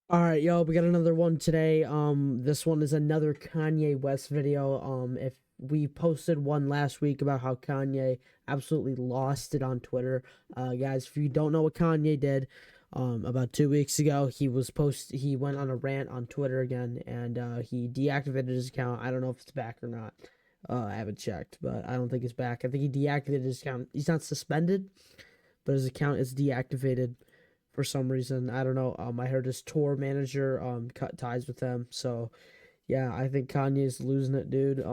All right, yo, we got another one today. This one is another Kanye West video. If we posted one last week about how Kanye absolutely lost it on Twitter. Guys, if you don't know what Kanye did, about 2 weeks ago, he went on a rant on Twitter again, and he deactivated his account. I don't know if it's back or not. I haven't checked, but I don't think it's back. I think he deactivated his account. He's not suspended, but his account is deactivated for some reason. I don't know. I heard his tour manager cut ties with him. So yeah, I think Kanye's losing it, dude.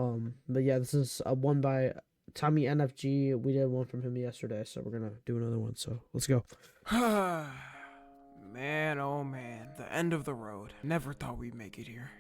But yeah, this is a one by Tommy NFG. We did one from him yesterday, so we're gonna do another one. So let's go. Man, oh man, the end of the road. Never thought we'd make it here.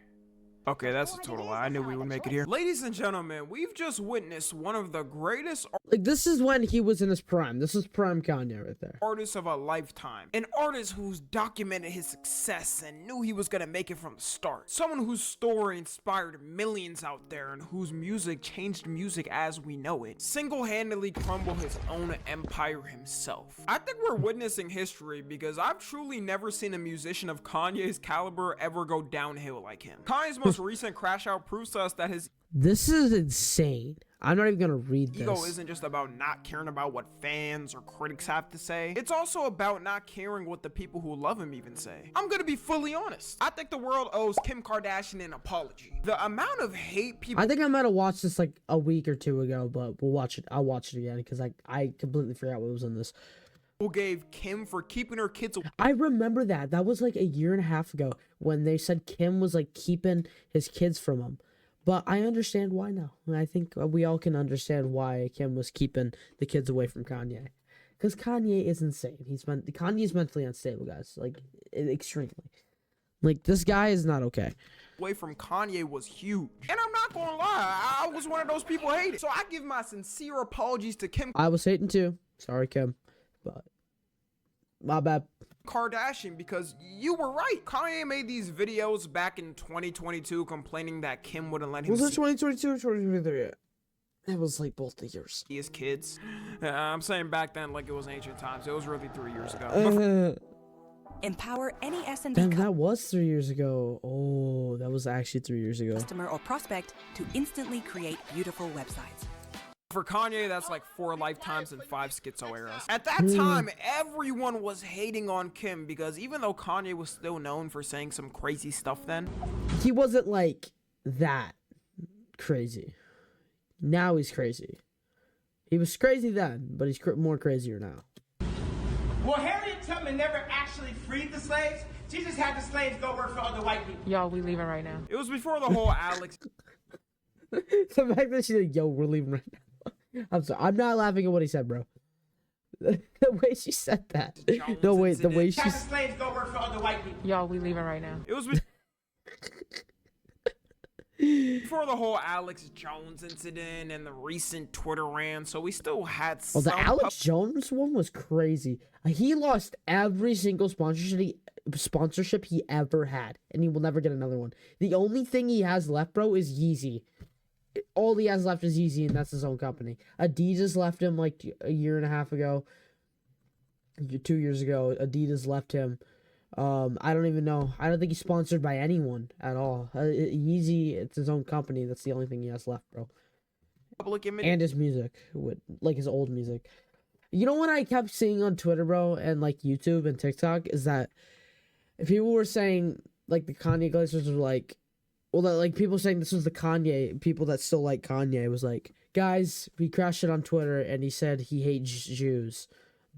Okay, that's a total lie. I knew we would make it here. Ladies and gentlemen, we've just witnessed one of the greatest Like, this is when he was in his prime. This is prime Kanye right there. artists of a lifetime. An artist who's documented his success and knew he was gonna make it from the start. Someone whose story inspired millions out there and whose music changed music as we know it. Single-handedly crumbled his own empire himself. I think we're witnessing history because I've truly never seen a musician of Kanye's caliber ever go downhill like him. Kanye's most recent crash out proves to us that his This is insane. I'm not even gonna read this. ego isn't just about not caring about what fans or critics have to say. It's also about not caring what the people who love him even say. I'm gonna be fully honest. I think the world owes Kim Kardashian an apology. The amount of hate people I think I might have watched this like a week or two ago, but we'll watch it. I'll watch it again because I completely forgot what was in this. gave Kim for keeping her kids away I remember that. That was like a year and a half ago when they said Kim was like keeping his kids from him. But I understand why now. And I think we all can understand why Kim was keeping the kids away from Kanye. Because Kanye is insane. Kanye's mentally unstable, guys. Like, extremely. Like, this guy is not okay. from Kanye was huge. And I'm not gonna lie, I was one of those people who hated. So I give my sincere apologies to Kim I was hating too. Sorry, Kim. But my bad. Kardashian because you were right. Kanye made these videos back in 2022 complaining that Kim wouldn't let him Was it see 2022 or 2023? It was like both the years. his kids. I'm saying back then like it was ancient times. It was really 3 years ago. Empower any SMB Damn, that was 3 years ago. Oh, that was actually 3 years ago. customer or prospect to instantly create beautiful websites. For Kanye, that's like 4 lifetimes and 5 schizo eras. At that time, everyone was hating on Kim because even though Kanye was still known for saying some crazy stuff then, He wasn't like that crazy. Now he's crazy. He was crazy then, but he's more crazier now. Well, Harriet Tubman never actually freed the slaves. She just had the slaves go work for other white people. Y'all, we leaving right now. it was before the whole Alex The fact that she's like, yo, we're leaving right now. I'm sorry. I'm not laughing at what he said, bro. The way she said that. No, wait, the way Had the she's... slaves go work for other white people. Y'all, we leaving right now. It was before the whole Alex Jones incident and the recent Twitter rant, so we still had Well, some the Alex Jones one was crazy. He lost every single sponsorship he ever had, and he will never get another one. The only thing he has left, bro, is Yeezy. All he has left is Yeezy, and that's his own company. Adidas left him like a year and a half ago. 2 years ago, Adidas left him. I don't even know. I don't think he's sponsored by anyone at all. Yeezy, it's his own company. That's the only thing he has left, bro. public image. And his music, like his old music. You know what I kept seeing on Twitter, bro, and like YouTube and TikTok is that if people were saying like the Kanye Glazers were like, well, that like people saying this was the Kanye, people that still like Kanye was like, guys, we crashed it on Twitter and he said he hates Jews,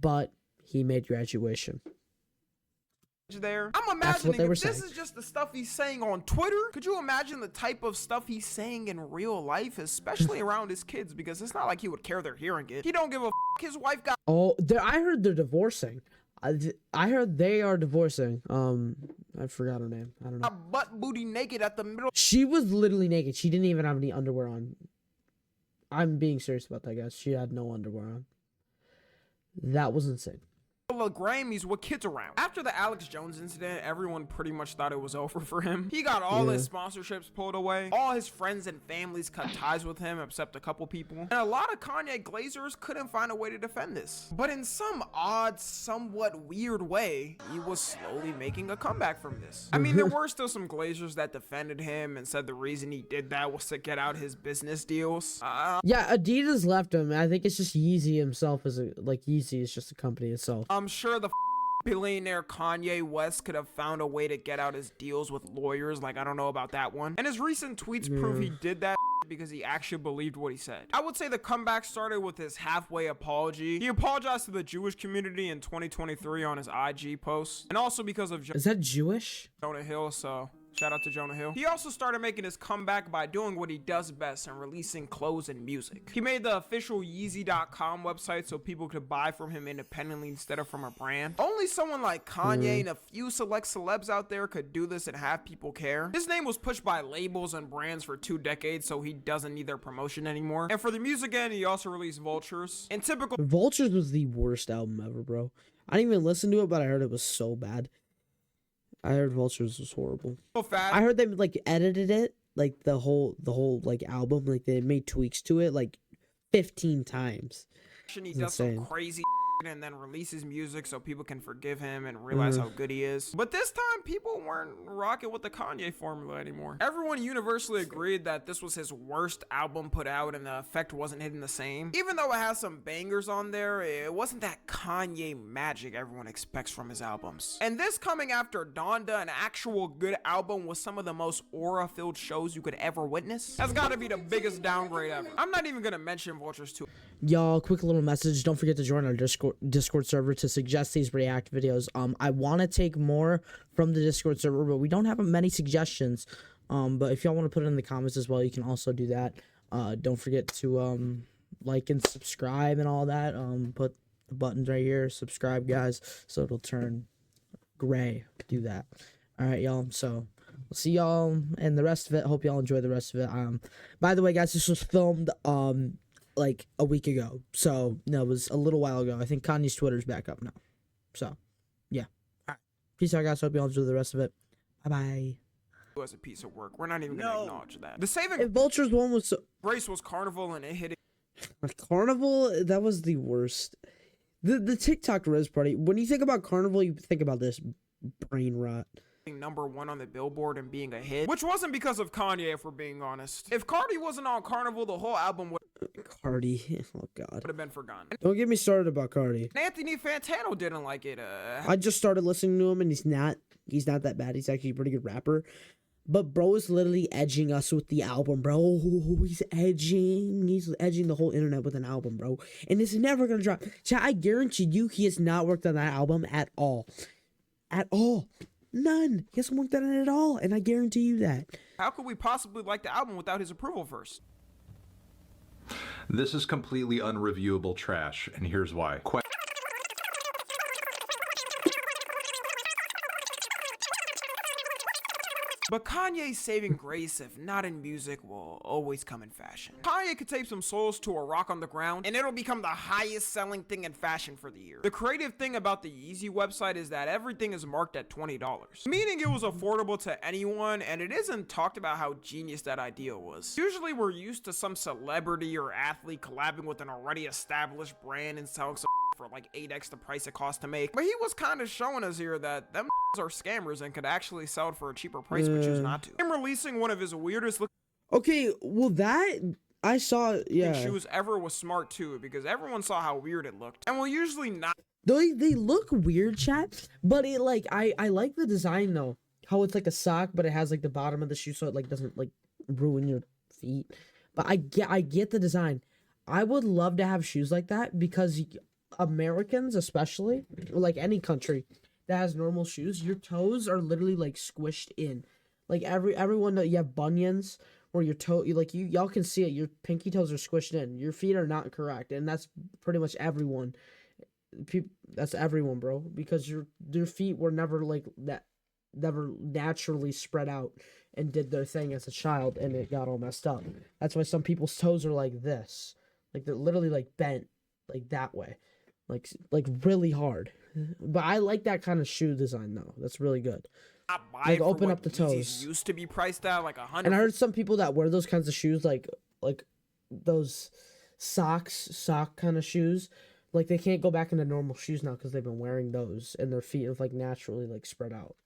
but he made graduation. There. I'm That's what imagining they were if this saying. is just the stuff he's saying on Twitter, could you imagine the type of stuff he's saying in real life, especially around his kids? Because it's not like he would care they're hearing it. He don't give a f. His wife got Oh, I heard they're divorcing. I heard they are divorcing. I forgot her name. I don't know. butt booty naked at the middle She was literally naked. She didn't even have any underwear on. I'm being serious about that, guys. She had no underwear on. That was insane. couple of Grammys with kids around. After the Alex Jones incident, everyone pretty much thought it was over for him. He got all his sponsorships pulled away. All his friends and families cut ties with him except a couple people. And a lot of Kanye Glazers couldn't find a way to defend this. But in some odd, somewhat weird way, he was slowly making a comeback from this. I mean, there were still some Glazers that defended him and said the reason he did that was to get out his business deals. Yeah, Adidas left him. I think it's just Yeezy himself is Yeezy is just a company itself. I'm sure the billionaire Kanye West could have found a way to get out his deals with lawyers. Like, I don't know about that one. And his recent tweets prove he did that because he actually believed what he said. I would say the comeback started with his halfway apology. He apologized to the Jewish community in 2023 on his IG post, and also because of Is that Jewish? Jonah Hill, so shout out to Jonah Hill. He also started making his comeback by doing what he does best and releasing clothes and music. He made the official Yeezy.com website so people could buy from him independently instead of from a brand. Only someone like Kanye and a few select celebs out there could do this and have people care. His name was pushed by labels and brands for 2 decades, so he doesn't need their promotion anymore. And for the music end, he also released Vultures. In typical Vultures was the worst album ever, bro. I didn't even listen to it, but I heard it was so bad. I heard Vultures was horrible. I heard they like edited it, like the whole like album, like they made tweaks to it like 15 times. He does some crazy and then releases music so people can forgive him and realize how good he is. But this time, people weren't rocking with the Kanye formula anymore. Everyone universally agreed that this was his worst album put out and the effect wasn't hitting the same. Even though it has some bangers on there, it wasn't that Kanye magic everyone expects from his albums. And this coming after Donda, an actual good album with some of the most aura-filled shows you could ever witness, has got to be the biggest downgrade ever. I'm not even gonna mention Vultures 2. Y'all, quick little message. Don't forget to join our Discord server to suggest these react videos. I want to take more from the Discord server, but we don't have many suggestions. But if y'all want to put it in the comments as well, you can also do that. Don't forget to like and subscribe and all that. Put the buttons right here, subscribe, guys, so it'll turn gray. Do that. All right, y'all. So we'll see y'all and the rest of it. Hope y'all enjoy the rest of it. By the way, guys, this was filmed like a week ago, so no, it was a little while ago. I think Kanye's Twitter's back up now, so yeah. All right, peace out, guys. Hope y'all enjoy the rest of it. Bye bye. As a piece of work, we're not even gonna acknowledge that. The saving Vultures one was race was Carnival, and it hit Carnival. That was the worst. The TikTok Riz party. When you think about Carnival, you think about this brain rot. #1 on the Billboard and being a hit, which wasn't because of Kanye, if we're being honest. If Cardi wasn't on Carnival, the whole album would Cardi, oh god, have been forgotten. Don't get me started about Cardi. Anthony Fantano didn't like it. I just started listening to him, and he's not that bad. He's actually a pretty good rapper. But bro is literally edging us with the album, bro. He's edging the whole internet with an album, bro. And it's never gonna drop. Chat, I guarantee you, he has not worked on that album at all. At all. None. He hasn't worked on it at all, and I guarantee you that. How could we possibly like the album without his approval first? This is completely unreviewable trash, and here's why. But Kanye's saving grace, if not in music, will always come in fashion. Kanye could tape some souls to a rock on the ground, and it'll become the highest selling thing in fashion for the year. The creative thing about the Yeezy website is that everything is marked at $20, meaning it was affordable to anyone, and it isn't talked about how genius that idea was. Usually we're used to some celebrity or athlete collabing with an already established brand and selling some for like 8x the price it costs to make. But he was kind of showing us here that them are scammers and could actually sell it for a cheaper price but choose not to. Him releasing one of his weirdest looking well, that I saw, shoes ever was smart too, because everyone saw how weird it looked. And we'll usually not. They look weird, chat, but it like I like the design though. How it's like a sock, but it has like the bottom of the shoe so it like doesn't like ruin your feet. But I get the design. I would love to have shoes like that because Americans, especially, like any country that has normal shoes, your toes are literally like squished in. Like everyone that you have bunions where your toe, y'all can see it. Your pinky toes are squished in. Your feet are not correct, and that's pretty much everyone. That's everyone, bro. Because your feet were never like that, never naturally spread out and did their thing as a child, and it got all messed up. That's why some people's toes are like this, like they're literally like bent, like that way. Like really hard. But I like that kind of shoe design though. That's really good. Not buy Like it for open what up the Yeezys toes. used to be priced at like $100. And I heard some people that wear those kinds of shoes, like those sock kind of shoes, like they can't go back into normal shoes now because they've been wearing those, and their feet have like naturally like spread out.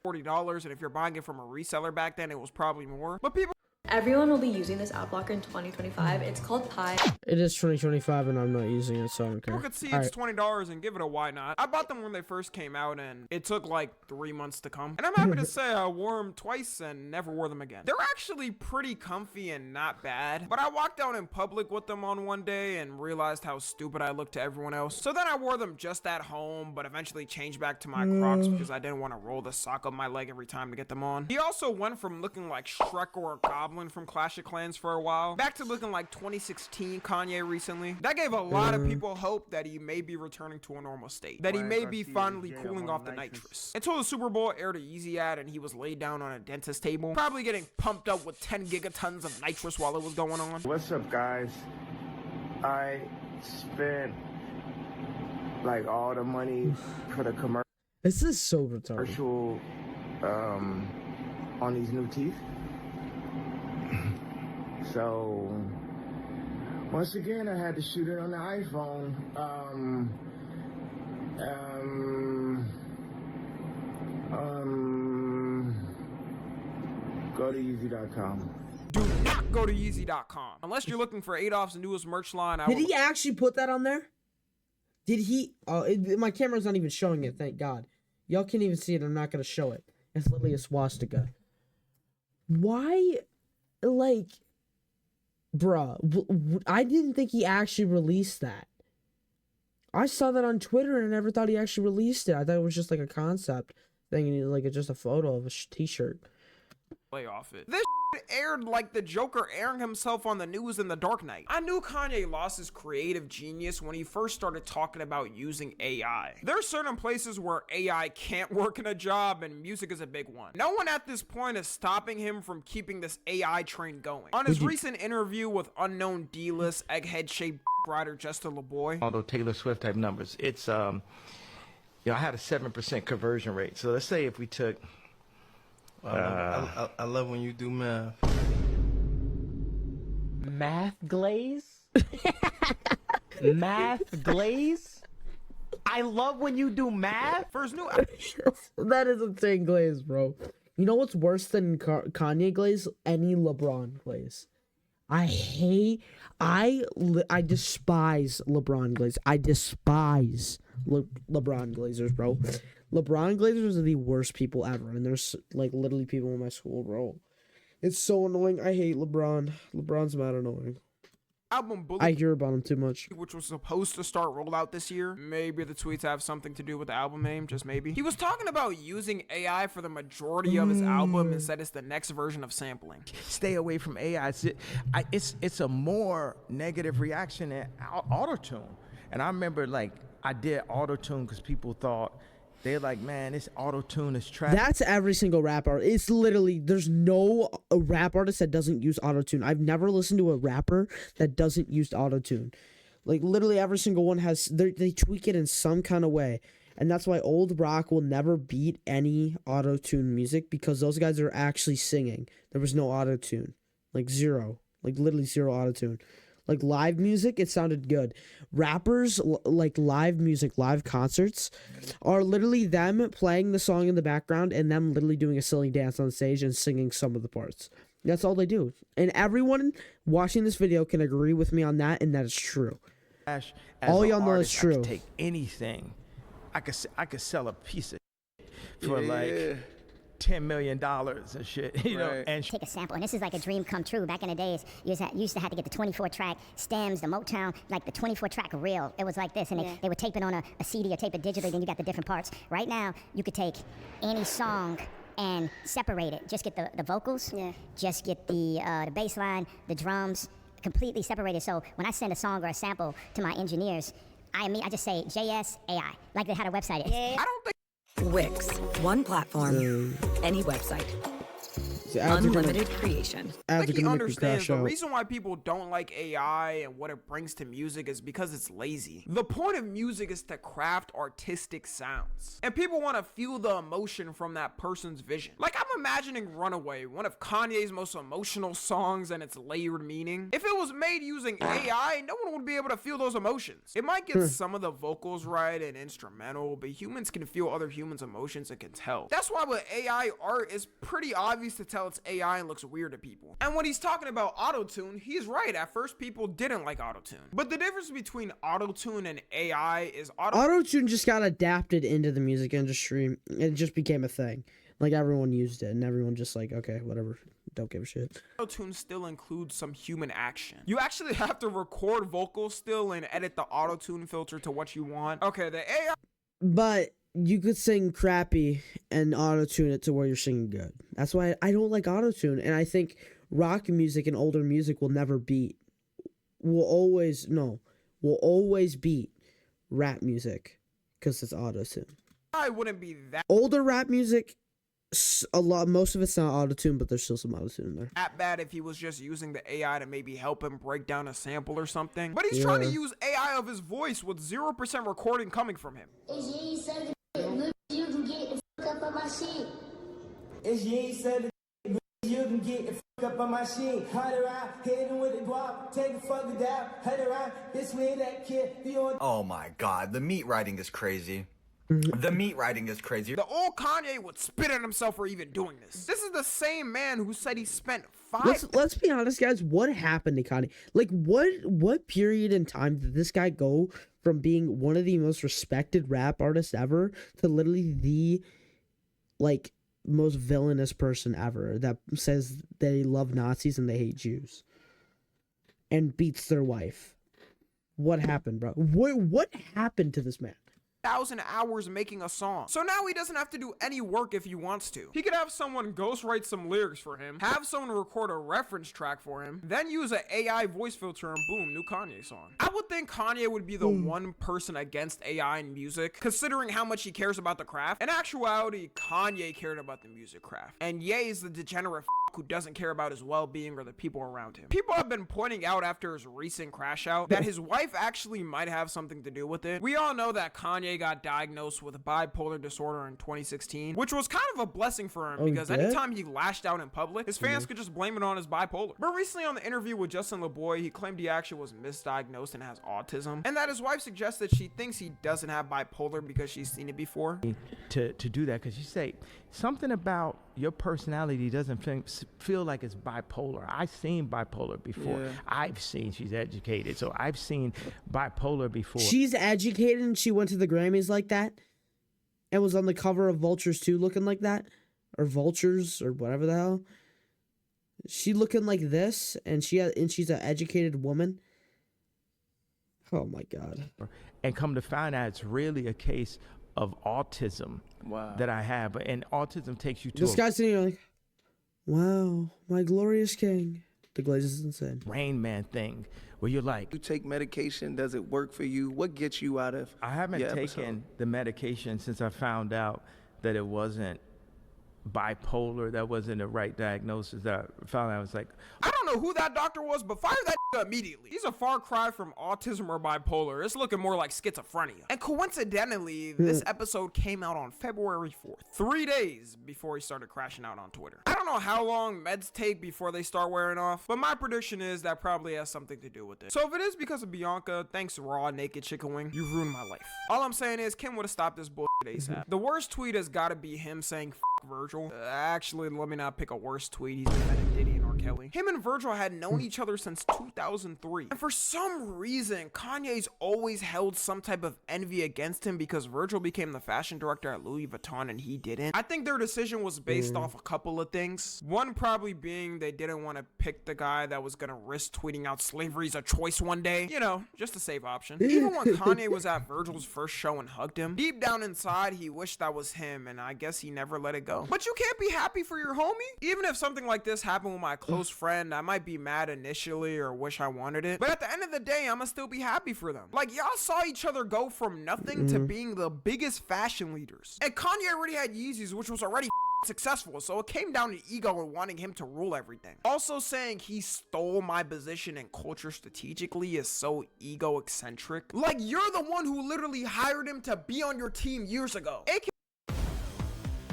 $40, and if you're buying it from a reseller back then, it was probably more. But people Everyone will be using this ad blocker in 2025. It's called Pi. It is 2025 and I'm not using it, so I don't care. could see All it's right. $20 and give it a why not. I bought them when they first came out, and it took like 3 months to come. And I'm happy to say I wore them twice and never wore them again. They're actually pretty comfy and not bad, but I walked out in public with them on one day and realized how stupid I looked to everyone else. So then I wore them just at home, but eventually changed back to my Crocs because I didn't want to roll the sock up my leg every time to get them on. He also went from looking like Shrek or a goblin from Clash of Clans for a while back to looking like 2016 Kanye recently. That gave a lot of people hope that he may be returning to a normal state, that he may be finally cooling off the nitrous. Until the Super Bowl aired a Yeezy ad and he was laid down on a dentist table, probably getting pumped up with 10 gigatons of nitrous while it was going on. What's up, guys? I spent like all the money for the This is so retarded. commercial on these new teeth. So once again, I had to shoot it on the iPhone. Go to Yeezy.com. Do not go to Yeezy.com unless you're looking for Adolf's newest merch line. Did he actually put that on there? Did he? Oh, my camera's not even showing it, thank God. Y'all can't even see it, I'm not gonna show it. It's literally a swastika. Why, like, bruh, I didn't think he actually released that. I saw that on Twitter and I never thought he actually released it. I thought it was just like a concept thing, and like it's just a photo of a t-shirt. Lay off it. This aired like the Joker airing himself on the news in The Dark Knight. I knew Kanye lost his creative genius when he first started talking about using AI. There are certain places where AI can't work in a job, and music is a big one. No one at this point is stopping him from keeping this AI train going. On his recent interview with unknown D-list egghead-shaped writer Justin LeBoy, Although Taylor Swift type numbers, it's I had a 7% conversion rate. So let's say if we took I love when you do math. Math glaze? Math glaze? I love when you do math. for his new That is insane glaze, bro. You know what's worse than Kanye glaze? Any LeBron glaze. I despise LeBron glaze. I despise LeBron glazers, bro. LeBron glazers are the worst people ever, and there's like literally people in my school, bro. It's so annoying. I hate LeBron. LeBron's mad annoying. album Bullet, I hear about him too much. which was supposed to start rollout this year. Maybe the tweets have something to do with the album name, just maybe. He was talking about using AI for the majority of his album and said it's the next version of sampling. stay away from AI. It's a more negative reaction than auto-tune. And I remember like I did auto-tune because people thought, they're like, man, this auto-tune is trash. That's every single rap artist. It's literally, there's no a rap artist that doesn't use autotune. I've never listened to a rapper that doesn't use autotune. Like literally every single one has, they tweak it in some kind of way. And that's why old rock will never beat any auto-tune music, because those guys are actually singing. There was no auto-tune. Like zero. Like literally zero auto-tune. Like live music, it sounded good. Rappers, like live music, live concerts, are literally them playing the song in the background and them literally doing a silly dance on stage and singing some of the parts. That's all they do. And everyone watching this video can agree with me on that, and that is true. As all an y'all know artist, is true. I could take anything. I could sell a piece of for like $10 million and shit, you know, and take a sample, and this is like a dream come true. Back in the days, you used to have to get the 24-track stems, the Motown, like the 24-track reel. It was like this, and they would tape it on a CD or tape it digitally, then you got the different parts. Right now, you could take any song and separate it. Just get the vocals, just get the bass line, the drums, completely separated. So when I send a song or a sample to my engineers, I just say JS AI, like they had a website. I don't think Wix. One platform, any website. Unlimited creation. I Ads think are he gonna make me understands crash the out. reason why people don't like AI and what it brings to music is because it's lazy. The point of music is to craft artistic sounds. And people want to feel the emotion from that person's vision. Like, I'm imagining Runaway, one of Kanye's most emotional songs and its layered meaning. If it was made using AI, no one would be able to feel those emotions. It might get some of the vocals right and instrumental, but humans can feel other humans' emotions and can tell. That's why with AI art, it's pretty obvious to tell it's AI and looks weird to people. And when he's talking about autotune, he's right. At first, people didn't like autotune. But the difference between autotune and AI is Autotune just got adapted into the music industry. It just became a thing. Like, everyone used it, and everyone just like, okay, whatever, don't give a shit. Autotune still includes some human action. You actually have to record vocals still and edit the autotune filter to what you want. Okay, the AI... But you could sing crappy and autotune it to where you're singing good. That's why I don't like autotune, and I think rock music and older music will never beat. Will always beat rap music because it's autotune. I wouldn't be that Older rap music, most of it's not autotune, but there's still some autotune in there. bad if he was just using the AI to maybe help him break down a sample or something. But he's trying to use AI of his voice with 0% recording coming from him. You can get the fuck up on my shit. If you ain't selling, you can get the fuck up on my shit. Hide around, hit him with the guap, take the fucking down, hide around, this way that kid, be on. Oh my god, the meat writing is crazy. The meat writing is crazy. The old Kanye would spit at himself for even doing this. This is the same man who said he spent 5... Let's be honest, guys. What happened to Kanye? Like, what period in time did this guy go from being one of the most respected rap artists ever to literally the, like, most villainous person ever that says they love Nazis and they hate Jews and beats their wife? What happened, bro? What happened to this man? 1,000 hours making a song. So now he doesn't have to do any work if he wants to. He could have someone ghostwrite some lyrics for him, have someone record a reference track for him, then use an AI voice filter and boom, new Kanye song. I would think Kanye would be the one person against AI in music, considering how much he cares about the craft. In actuality, Kanye cared about the music craft. And Ye is the degenerate who doesn't care about his well-being or the people around him. People have been pointing out after his recent crash out that his wife actually might have something to do with it. We all know that Kanye got diagnosed with bipolar disorder in 2016, which was kind of a blessing for him because anytime he lashed out in public, his fans could just blame it on his bipolar. But recently on the interview with Justin LeBoy, he claimed he actually was misdiagnosed and has autism, and that his wife suggested she thinks he doesn't have bipolar because she's seen it before. To do that, because you say something about your personality doesn't feel like it's bipolar. I've seen bipolar before. I've seen, she's educated, so I've seen bipolar before. She's educated and she went to the Grammys like that and was on the cover of Vultures 2 looking like that, or Vultures or whatever the hell. She looking like this, and she's an educated woman. Oh my God. And come to find out, it's really a case of autism that I have. And autism takes you to this guy's sitting here like, wow, my glorious king. The Glaze is insane. Rain Man thing where you're like, you take medication, does it work for you? What gets you out of I haven't taken the medication since I found out that it wasn't bipolar. That wasn't the right diagnosis. That I found out, I was like, I don't know who that doctor was, but fire that immediately. He's a far cry from autism or bipolar. It's looking more like schizophrenia. And coincidentally, this episode came out on February 4th, 3 days before he started crashing out on Twitter. I don't know how long meds take before they start wearing off, but my prediction is that probably has something to do with it. So if it is because of Bianca, thanks raw naked chicken wing, you ruined my life. All I'm saying is Kim would have stopped this bullshit ASAP. The worst tweet has got to be him saying F Virgil. Actually, let me not pick a worse tweet. He's defending Diddy and R. Kelly. Him and Virgil had known each other since 2003. And for some reason, Kanye's always held some type of envy against him because Virgil became the fashion director at Louis Vuitton and he didn't. I think their decision was based off a couple of things. One probably being they didn't want to pick the guy that was gonna risk tweeting out slavery's a choice one day. You know, just a safe option. Even when Kanye was at Virgil's first show and hugged him, deep down inside, he wished that was him, and I guess he never let it go. But you can't be happy for your homie? Even if something like this happened with my close friend, I might be mad initially or wish I wanted it. But at the end of the day, I'ma still be happy for them. Like, y'all saw each other go from nothing to being the biggest fashion leaders. And Kanye already had Yeezys, which was already successful, so it came down to ego and wanting him to rule everything. Also saying he stole my position in culture strategically is so ego eccentric. Like, you're the one who literally hired him to be on your team years ago.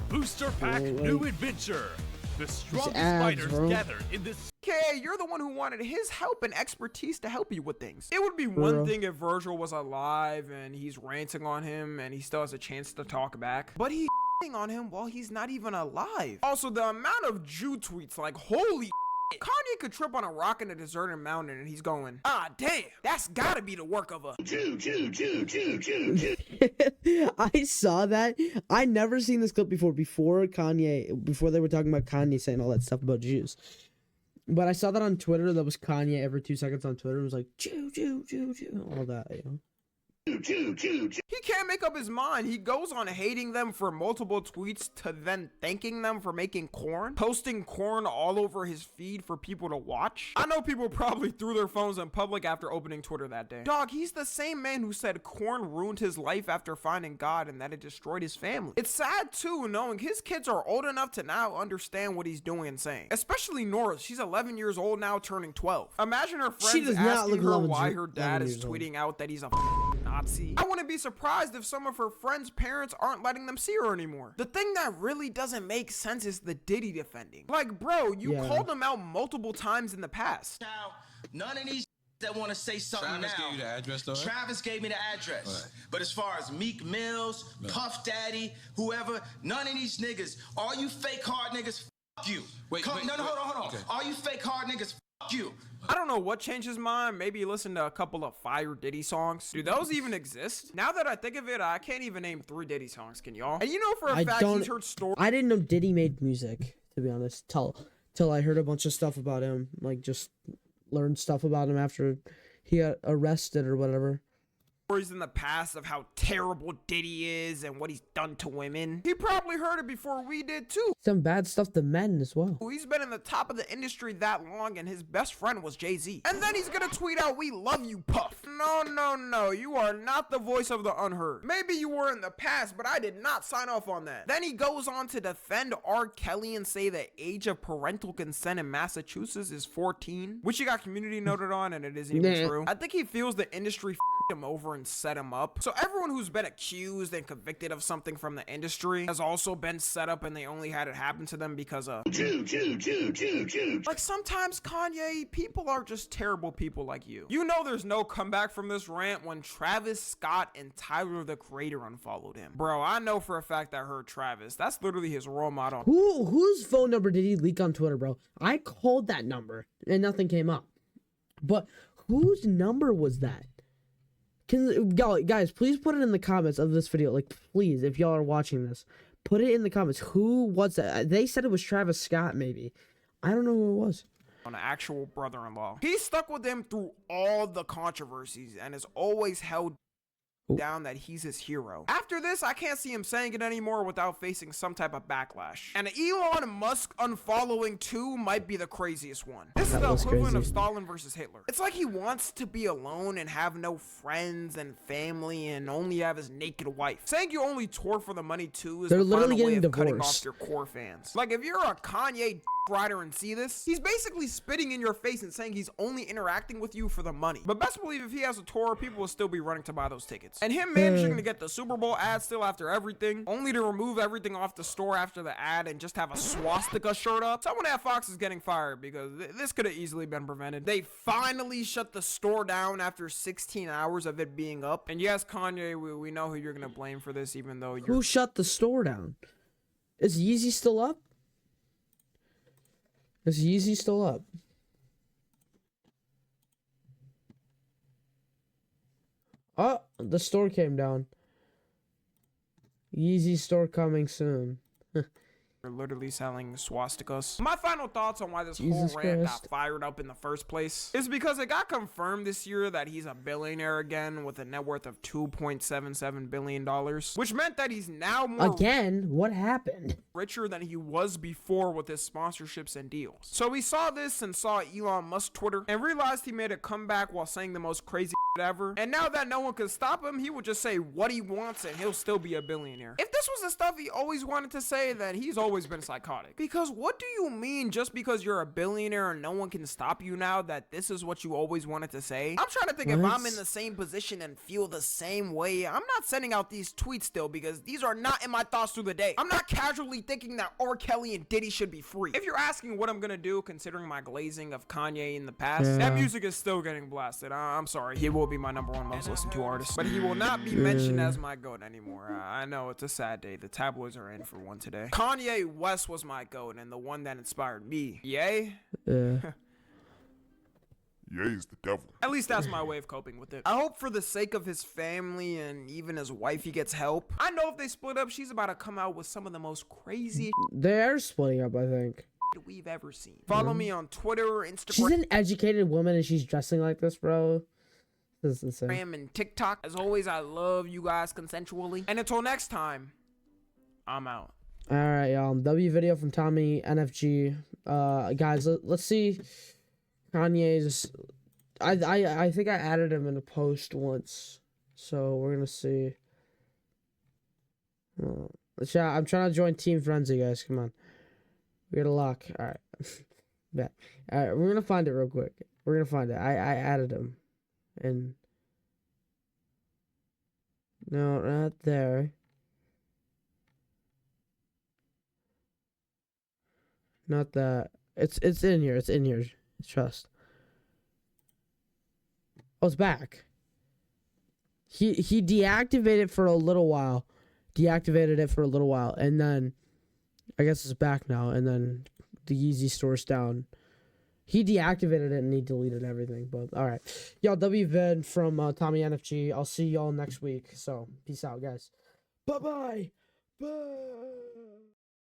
Booster Pack New Adventure. The strongest fighters gathered in this. Okay, you're the one who wanted his help and expertise to help you with things. It would be one thing if Virgil was alive and he's ranting on him and he still has a chance to talk back, but he's on him while he's not even alive. Also, the amount of Jew tweets, like, holy Kanye could trip on a rock in a deserted mountain and he's going, ah, damn, that's gotta be the work of a Jew. I saw that. I never seen this clip before they were talking about Kanye saying all that stuff about Jews. But I saw that on Twitter. That was Kanye every 2 seconds on Twitter. It was like, Jew, all that, you know. He can't make up his mind. He goes on hating them for multiple tweets to then thanking them for making corn, posting corn all over his feed for people to watch. I know people probably threw their phones in public after opening Twitter that day. Dog, he's the same man who said corn ruined his life after finding God and that it destroyed his family. It's sad too, knowing his kids are old enough to now understand what he's doing and saying. Especially Nora. She's 11 years old now, turning 12. Imagine her friends asking her why her dad is tweeting out that he's a Nazi. I wouldn't be surprised if some of her friends' parents aren't letting them see her anymore. The thing that really doesn't make sense is the Diddy defending. Like, bro, you called him out multiple times in the past. Now, none of these that want to say something Travis now. gave you the address, though, right? Travis gave me the address. But as far as Meek Mills, Puff Daddy, whoever, none of these niggas, all you fake hard niggas, fuck you. Hold on. Okay. All you fake hard niggas, fuck you. I don't know what changed his mind. Maybe he listened to a couple of fire Diddy songs. Do those even exist? Now that I think of it, I can't even name 3 Diddy songs. Can y'all? And you know for a fact he's heard stories. I didn't know Diddy made music, to be honest, till I heard a bunch of stuff about him. Like, just learned stuff about him after he got arrested or whatever. Stories in the past of how terrible Diddy is and what he's done to women. He probably heard it before we did too. Some bad stuff to men as well. He's been in the top of the industry that long and his best friend was Jay-Z. And then he's gonna tweet out, "We love you, Puff." No, you are not the voice of the unheard. Maybe you were in the past, but I did not sign off on that. Then he goes on to defend R. Kelly and say the age of parental consent in Massachusetts is 14, which he got community noted on, and it isn't even true. I think he feels the industry f***ed him over and set him up. So everyone who's been accused and convicted of something from the industry has also been set up, and they only had it happen to them because of Jew. Like, sometimes, Kanye, people are just terrible people like you. You know there's no comeback from this rant when Travis Scott and Tyler the Creator unfollowed him. Bro, I know for a fact I heard Travis. That's literally his role model. Whose phone number did he leak on Twitter, bro? I called that number and nothing came up. But whose number was that? Guys, please put it in the comments of this video. Like, please, if y'all are watching this, put it in the comments. Who was that? They said it was Travis Scott, maybe. I don't know who it was. An actual brother-in-law. He stuck with him through all the controversies and has always held down that he's his hero. After this, I can't see him saying it anymore without facing some type of backlash. And Elon Musk unfollowing too might be the craziest one. This is the equivalent of Stalin versus Hitler. It's like he wants to be alone and have no friends and family and only have his naked wife. Saying you only tour for the money too is the final way of cutting off your core fans. Like, if you're a Kanye rider and see this, he's basically spitting in your face and saying he's only interacting with you for the money. But best believe if he has a tour, people will still be running to buy those tickets. And him managing to get the Super Bowl ad still after everything, only to remove everything off the store after the ad and just have a swastika shirt up. Someone at Fox is getting fired because this could have easily been prevented. They finally shut the store down after 16 hours of it being up. And yes, Kanye, we know who you're gonna blame for this, even though Who shut the store down? Is Yeezy still up? Is Yeezy still up? Oh, the store came down. Yeezy store coming soon. They're literally selling swastikas. My final thoughts on why this whole rant got fired up in the first place is because it got confirmed this year that he's a billionaire again with a net worth of $2.77 billion, which meant that he's now more what happened? Richer than he was before with his sponsorships and deals. So we saw this and saw Elon Musk Twitter and realized he made a comeback while saying the most crazy ever. And now that no one can stop him, he would just say what he wants and he'll still be a billionaire. If this was the stuff he always wanted to say, then he's always always been psychotic. Because what do you mean just because you're a billionaire and no one can stop you now that this is what you always wanted to say? I'm trying to think if I'm in the same position and feel the same way. I'm not sending out these tweets still because these are not in my thoughts through the day. I'm not casually thinking that R. Kelly and Diddy should be free. If you're asking what I'm gonna do considering my glazing of Kanye in the past, that music is still getting blasted. I'm sorry. He will be my #1 most listened to artist, but he will not be mentioned as my GOAT anymore. I know it's a sad day. The tabloids are in for one today. Kanye West was my GOAT and the one that inspired me. Yay? Yeah. Ye's the devil. At least that's my way of coping with it. I hope for the sake of his family and even his wife he gets help. I know if they split up, she's about to come out with some of the most crazy They're splitting up, I think. we've ever seen. Follow me on Twitter, Instagram. She's an educated woman and she's dressing like this, bro. This is insane. And TikTok. As always, I love you guys consensually. And until next time, I'm out. All right, y'all. W video from Tommy NFG. Guys, let's see Kanye's. I think I added him in a post once, so we're gonna see. I'm trying to join Team Frenzy, guys. Come on, we got a lock. All right, bet. All right, we're gonna find it real quick. We're gonna find it. I added him, and no, not there. Not that. It's in here. It's in here. Trust. Oh, it's back. He deactivated it for a little while. Deactivated it for a little while, and then I guess it's back now. And then the Yeezy store's down. He deactivated it and he deleted everything. But all right, y'all. WVid from Tommy NFG. I'll see y'all next week. So peace out, guys. Bye.